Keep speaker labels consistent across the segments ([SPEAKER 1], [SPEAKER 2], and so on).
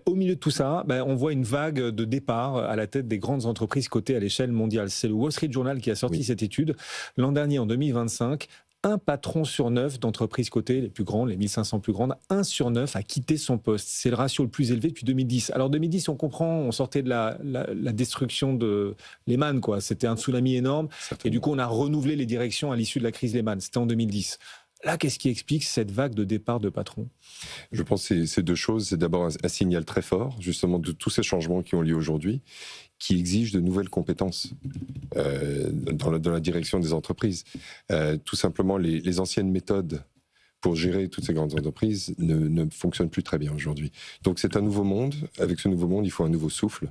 [SPEAKER 1] Au milieu de tout ça, on voit une vague de départ à la tête des grandes entreprises cotées à l'échelle mondiale. C'est le Wall Street Journal qui a sorti cette étude. L'an dernier, en 2025, un patron sur 9 d'entreprises cotées, les plus grandes, les 1500 plus grandes, 1 sur 9 a quitté son poste. C'est le ratio le plus élevé depuis 2010. Alors 2010, on comprend, on sortait de la destruction de Lehman, quoi. C'était un tsunami énorme.
[SPEAKER 2] Certainement.
[SPEAKER 1] Et du coup, on a renouvelé les directions à l'issue de la crise Lehman. C'était en 2010. Là, qu'est-ce qui explique cette vague de départ de patrons ?
[SPEAKER 2] Je pense que c'est deux choses. C'est d'abord un signal très fort, justement, de tous ces changements qui ont lieu aujourd'hui, qui exigent de nouvelles compétences dans la direction des entreprises. Tout simplement, les anciennes méthodes pour gérer toutes ces grandes entreprises ne fonctionnent plus très bien aujourd'hui. Donc c'est un nouveau monde. Avec ce nouveau monde, il faut un nouveau souffle,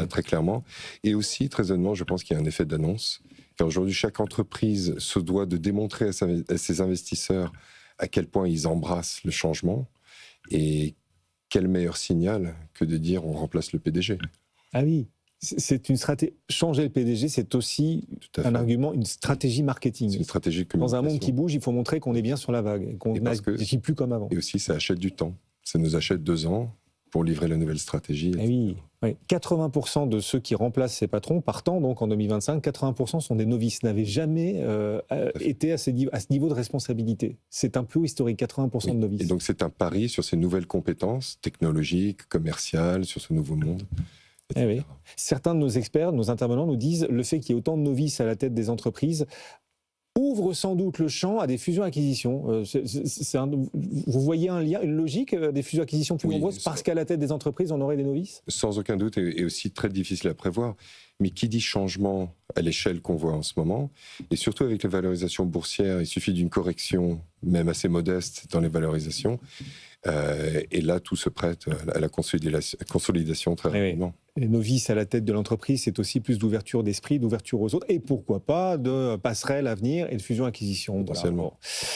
[SPEAKER 2] très clairement. Et aussi, très honnêtement, je pense qu'il y a un effet d'annonce. Car aujourd'hui, chaque entreprise se doit de démontrer à ses investisseurs à quel point ils embrassent le changement. Et quel meilleur signal que de dire on remplace le PDG.
[SPEAKER 1] Ah oui, c'est une stratégie. Changer le PDG, c'est aussi un argument, une stratégie marketing.
[SPEAKER 2] C'est une stratégie de communication.
[SPEAKER 1] Dans un monde qui bouge, il faut montrer qu'on est bien sur la vague, et qu'on n'agit plus comme avant.
[SPEAKER 2] Et aussi, ça achète du temps. Ça nous achète 2 ans pour livrer la nouvelle stratégie.
[SPEAKER 1] Ah oui. 80% de ceux qui remplacent ces patrons, partant donc en 2025, 80% sont des novices, n'avaient jamais été à ce niveau de responsabilité. C'est un peu historique, 80% de novices.
[SPEAKER 2] Et donc c'est un pari sur ces nouvelles compétences technologiques, commerciales, sur ce nouveau monde.
[SPEAKER 1] Oui. Certains de nos experts, nos intervenants nous disent le fait qu'il y ait autant de novices à la tête des entreprises ouvre sans doute le champ à des fusions-acquisitions. Vous voyez un lien, une logique des fusions-acquisitions plus nombreuses parce qu'à la tête des entreprises, on aurait des novices ?
[SPEAKER 2] Sans aucun doute, et aussi très difficile à prévoir. Mais qui dit changement à l'échelle qu'on voit en ce moment, et surtout avec les valorisations boursières, il suffit d'une correction, même assez modeste dans les valorisations, et là, tout se prête à la consolidation très rapidement.
[SPEAKER 1] Les novices à la tête de l'entreprise, c'est aussi plus d'ouverture d'esprit, d'ouverture aux autres, et pourquoi pas de passerelles à venir et de fusion-acquisition.
[SPEAKER 2] Potentiellement.
[SPEAKER 1] Voilà.